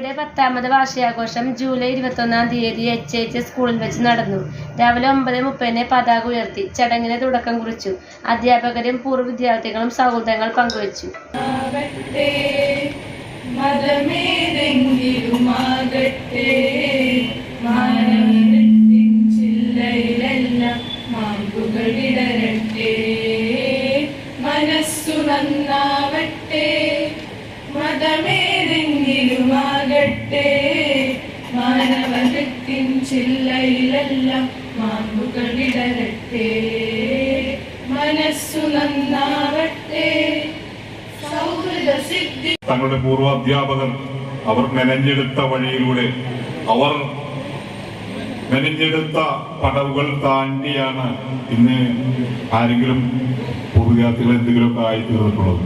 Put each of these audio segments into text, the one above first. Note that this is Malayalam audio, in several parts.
ഭാരതിയുടെ 10ാമത് വാർഷികാഘോഷം ജൂലൈ 21-ാം തീയതി HH സ്കൂളിൽ വെച്ച് നടന്നു. രാവിലെ 9:30 പതാക ഉയർത്തി ചടങ്ങിന് തുടക്കം കുറിച്ചു. അധ്യാപകരും പൂർവ്വ വിദ്യാർത്ഥികളും സൗഹൃദങ്ങൾ പങ്കുവച്ചു. മനസ്സു നന്നാവട്ടെ, മതമേതെങ്കിലുമാകട്ടെ, മാനവത്തിൻ ചില്ലയിലെല്ലാം മാമ്പുകളിടരട്ടെ. മനസ്സു നന്നാവട്ടെ, സൗഹൃദ സിദ്ധി. തങ്ങളുടെ പൂർവ്വ അധ്യാപകർ അവർ മെനഞ്ഞെടുത്ത വഴിയിലൂടെ, അവർ മെനഞ്ഞെടുത്ത പടവുകൾ താണ്ടിയാണ് ഇന്ന് ആരെങ്കിലും പൂർവ്വ എന്തെങ്കിലുമൊക്കെ ആയിത്തീർന്നിട്ടുള്ളത്.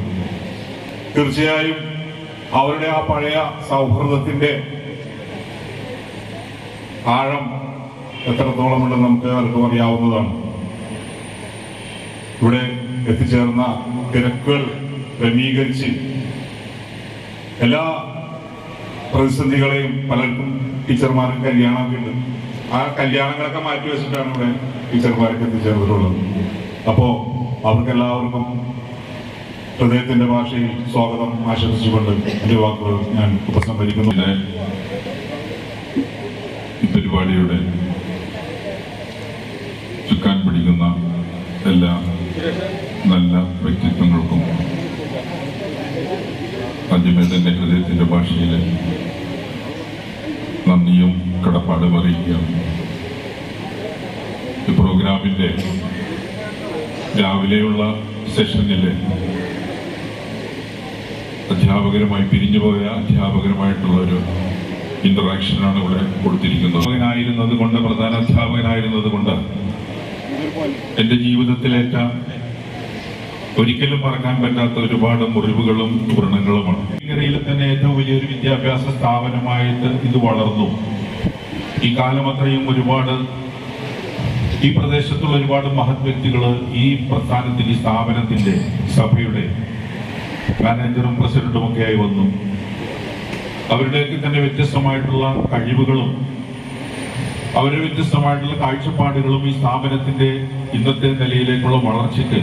തീർച്ചയായും അവരുടെ ആ പഴയ സൗഹൃദത്തിന്റെ ആഴം എത്രത്തോളമുണ്ടെന്ന് നമുക്ക് ആർക്കും അറിയാവുന്നതാണ്. ഇവിടെ എത്തിച്ചേർന്ന തിരക്കുകൾ ക്രമീകരിച്ച് എല്ലാ പ്രതിസന്ധികളെയും, പലർക്കും ടീച്ചർമാർക്ക് കല്യാണമൊക്കെ ഉണ്ട്, ആ കല്യാണങ്ങളൊക്കെ മാറ്റിവെച്ചിട്ടാണ് ഇവിടെ ടീച്ചർമാർക്ക് എത്തിച്ചേർന്നിട്ടുള്ളത്. അപ്പോ അവർക്കെല്ലാവർക്കും ഹൃദയത്തിന്റെ ഭാഷയിൽ സ്വാഗതം ആശംസിച്ചുകൊണ്ട് എന്റെ വാക്കുകൾ ഞാൻ ഉപസംഹരിക്കുന്നു. ഈ പരിപാടിയുടെ ചുക്കാൻ പിടിക്കുന്ന എല്ലാ നല്ല വ്യക്തിത്വങ്ങൾക്കും ആദ്യമേ തന്നെ ഹൃദയത്തിന്റെ ഭാഷയിൽ നന്ദിയും കടപ്പാടും അറിയിക്കുകയാണ്. ഈ പ്രോഗ്രാമിന്റെ രാവിലെയുള്ള സെഷനിലെ അധ്യാപകരുമായി പിരിഞ്ഞുപോയ അധ്യാപകരുമായിട്ടുള്ള ഒരു ഇന്ററാക്ഷനാണ് ഇവിടെ കൊടുത്തിരിക്കുന്നത്. അധ്യാപകനായിരുന്നത് കൊണ്ട്, പ്രധാന അധ്യാപകനായിരുന്നത് കൊണ്ട് എൻ്റെ ജീവിതത്തിലേറ്റ ഒരിക്കലും മറക്കാൻ പറ്റാത്ത ഒരുപാട് മുറിവുകളും വ്രണങ്ങളുമാണ്. ഇന്ത്യയിൽ തന്നെ ഏറ്റവും വലിയൊരു വിദ്യാഭ്യാസ സ്ഥാപനമായിട്ട് ഇത് വളർന്നു. ഈ കാലം അത്രയും ഒരുപാട് ഈ പ്രദേശത്തുള്ള ഒരുപാട് മഹത് വ്യക്തികൾ ഈ പ്രസ്ഥാനത്തിന്റെ, ഈ സ്ഥാപനത്തിന്റെ, സഭയുടെ മാനേജറും പ്രസിഡന്റും ഒക്കെ ആയി വന്നു. അവരുടെയൊക്കെ തന്നെ വ്യത്യസ്തമായിട്ടുള്ള കഴിവുകളും അവരുടെ വ്യത്യസ്തമായിട്ടുള്ള കാഴ്ചപ്പാടുകളും ഈ സ്ഥാപനത്തിന്റെ ഇന്നത്തെ നിലയിലേക്കുള്ള വളർച്ചയ്ക്ക്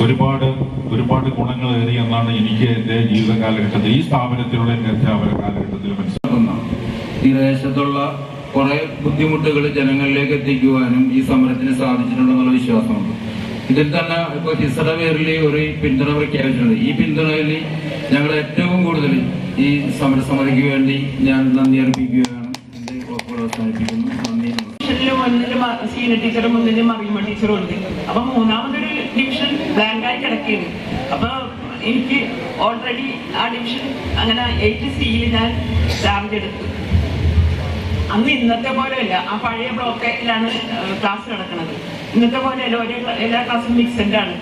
ഒരുപാട് ഒരുപാട് ഗുണങ്ങൾ ഏറി എന്നാണ് എനിക്ക് എൻ്റെ ജീവിത കാലഘട്ടത്തിൽ, ഈ സ്ഥാപനത്തിലുള്ള എൻ്റെ അധ്യാപന കാലഘട്ടത്തിൽ മനസ്സിലാക്കുന്ന. ഈ ദേശത്തുള്ള കുറെ ബുദ്ധിമുട്ടുകൾ ജനങ്ങളിലേക്ക് എത്തിക്കുവാനും ഈ സമരത്തിന് സാധിച്ചിട്ടുണ്ടെന്നുള്ള വിശ്വാസമുണ്ട്. ഇതിൽ തന്നെ ഇപ്പൊ ഹിസറ പേരിൽ ഒരു പിന്തുണ പ്രഖ്യാപിച്ചിട്ടുണ്ട്. ഈ പിന്തുണയിൽ ഞങ്ങൾ ഏറ്റവും കൂടുതൽ ഈ സമരസമിതിക്ക് വേണ്ടി ഞാൻ നന്ദി അർപ്പിക്കുകയാണ്. എന്റെ വാക്കുകൾ അവസാനിപ്പിക്കുന്നു. നന്ദി. സീനിയർ ടീച്ചറും മുന്നിൽ മറിയുമ്പോ ടീച്ചറും ഉണ്ട്. അപ്പൊ മൂന്നാമതൊരു ഡിവിഷൻ ബ്ലാങ്കായി കിടക്കുകയാണ്. അപ്പൊ എനിക്ക് ഓൾറെഡി ആ ഡിവിഷൻ അങ്ങനെ 8C ഞാൻ ചാർജ് എടുത്തു. അന്ന് ഇന്നത്തെ പോലെയല്ല, ആ പഴയ ബ്ലോക്കിലാണ് ക്ലാസ് നടക്കുന്നത്. ഇന്നത്തെ പോലെയല്ല, എല്ലാ ക്ലാസ്സും മിക്സഡ് ആണ്.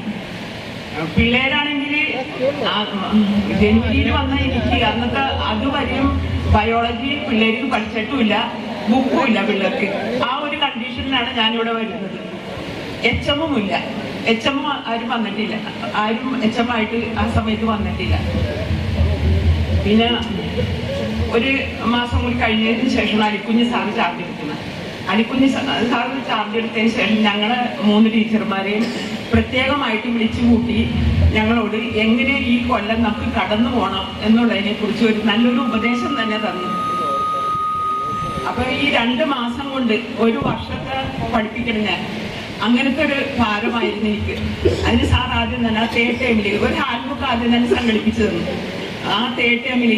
പിള്ളേരാണെങ്കിൽ ജനുവരിയിൽ വന്ന എനിക്ക് അന്നത്തെ അതുവരെയും ബയോളജി പിള്ളേർക്ക് പഠിച്ചിട്ടുമില്ല, ബുക്കും ഇല്ല പിള്ളേർക്ക്. ആ ഒരു കണ്ടീഷനിലാണ് ഞാനിവിടെ വരുന്നത്. HM ഇല്ല, HM ആരും വന്നിട്ടില്ല, ആരും HM ആയിട്ട് ആ സമയത്ത് വന്നിട്ടില്ല. പിന്നെ ഒരു മാസം കൂടി കഴിഞ്ഞതിന് ശേഷം അലിക്കുഞ്ഞ് സാറ് ചാർജ് എടുക്കുന്നത്. അലിക്കുഞ്ഞ് സാറ് ചാർജ് എടുത്തതിന് ശേഷം ഞങ്ങളെ 3 ടീച്ചർമാരെയും പ്രത്യേകമായിട്ട് വിളിച്ചു കൂട്ടി ഞങ്ങളോട് എങ്ങനെ ഈ കൊല്ലം നമുക്ക് കടന്നു പോകണം എന്നുള്ളതിനെ കുറിച്ച് ഒരു നല്ലൊരു ഉപദേശം തന്നെ തന്നു. അപ്പൊ ഈ 2 മാസം കൊണ്ട് ഒരു വർഷത്തെ പഠിപ്പിക്കണം ഞാൻ. അങ്ങനത്തെ ഒരു ഭാരമായിരുന്നു എനിക്ക്. അതിന് സാർ ആദ്യം തന്നെ ആ ടൈമിൽ ഒരു ഹാൻഡ്ബുക്ക് ആദ്യം തന്നെ സംഘടിപ്പിച്ചു തന്നു. ആ ടൈമിൽ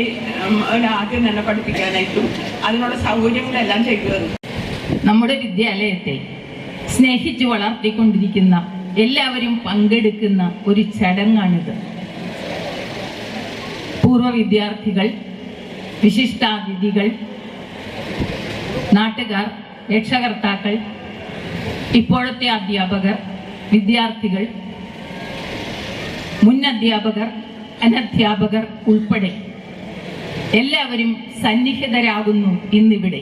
ആദ്യം തന്നെ പഠിപ്പിക്കാനായിട്ടും അതിനുള്ള സൗകര്യങ്ങളെല്ലാം ചെയ്തു തന്നു. നമ്മുടെ വിദ്യാലയത്തെ സ്നേഹിച്ചു വളർത്തിക്കൊണ്ടിരിക്കുന്ന എല്ലാവരും പങ്കെടുക്കുന്ന ഒരു ചടങ്ങാണിത്. പൂർവ്വ വിദ്യാർത്ഥികൾ, വിശിഷ്ടാതിഥികൾ, നാട്ടുകാർ, രക്ഷകർത്താക്കൾ, ഇപ്പോഴത്തെ അധ്യാപകർ, വിദ്യാർത്ഥികൾ, മുൻ അധ്യാപകർ, അനധ്യാപകർ ഉൾപ്പെടെ എല്ലാവരും സന്നിഹിതരാകുന്നു ഇന്നിവിടെ.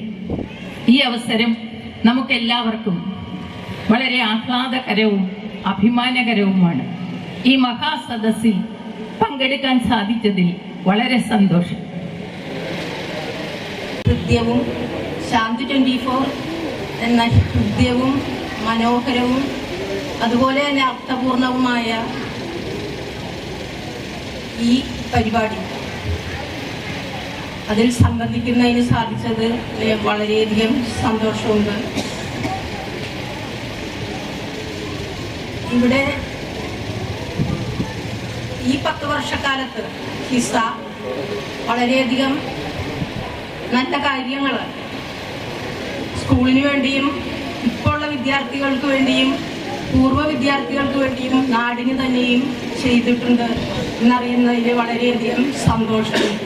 ഈ അവസരം നമുക്കെല്ലാവർക്കും വളരെ ആഹ്ലാദകരവും അഭിമാനകരവുമാണ്. ഈ മഹാസദസ്സിൽ പങ്കെടുക്കാൻ സാധിച്ചതിൽ വളരെ സന്തോഷം. ഹൃദ്യവും ശാന്തി 24 എന്ന ഹൃദ്യവും മനോഹരവും അതുപോലെ തന്നെ അർത്ഥപൂർണവുമായ ഈ പരിപാടി അതിൽ സംബന്ധിക്കുന്നതിന് സാധിച്ചത് വളരെയധികം സന്തോഷമുണ്ട്. ഇവിടെ ഈ 10 വർഷക്കാലത്ത് ഹിസ വളരെയധികം നല്ല കാര്യങ്ങൾ സ്കൂളിന് വേണ്ടിയും ഇപ്പോൾ ഉള്ള വിദ്യാർത്ഥികൾക്ക് വേണ്ടിയും പൂർവ്വ വിദ്യാർത്ഥികൾക്ക് വേണ്ടിയും നാടിന് തന്നെയും ചെയ്തിട്ടുണ്ട് എന്നറിയുന്നതിൽ വളരെയധികം സന്തോഷമുണ്ട്.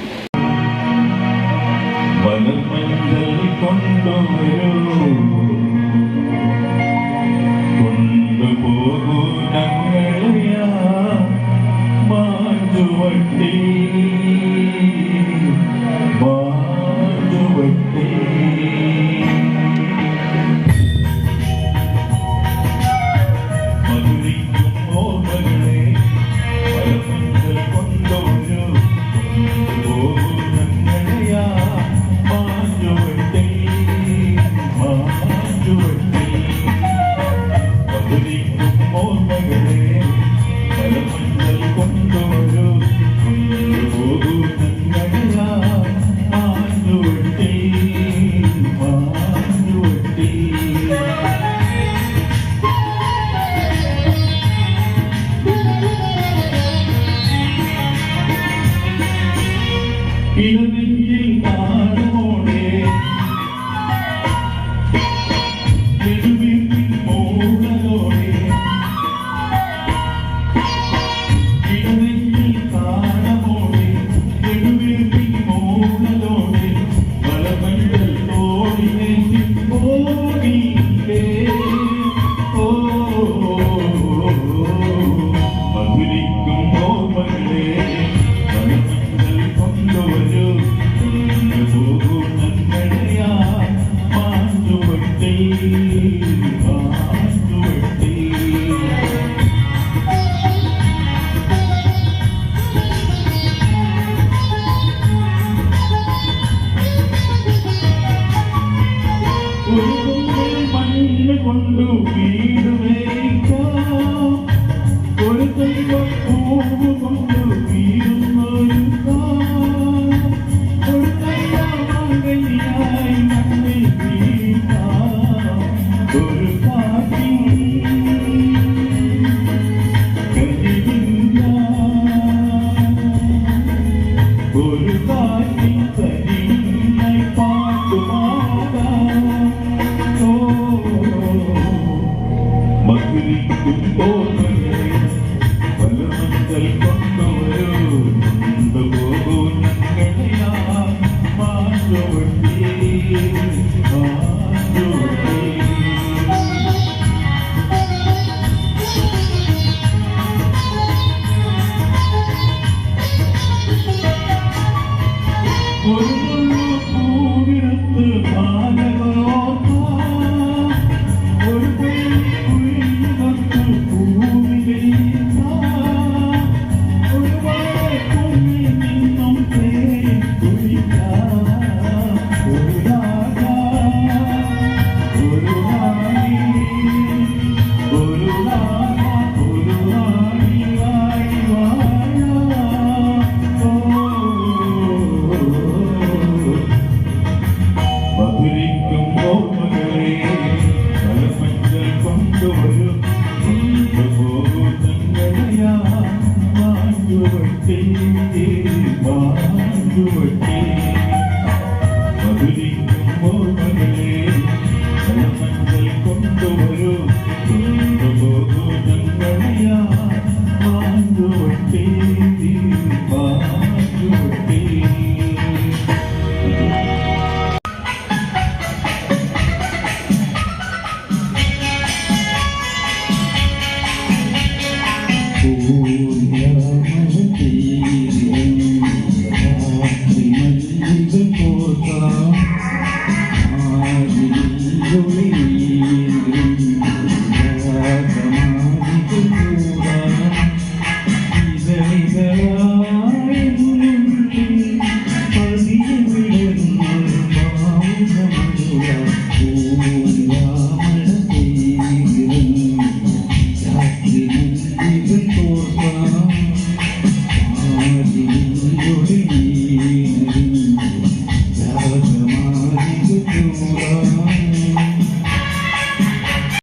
Thank you.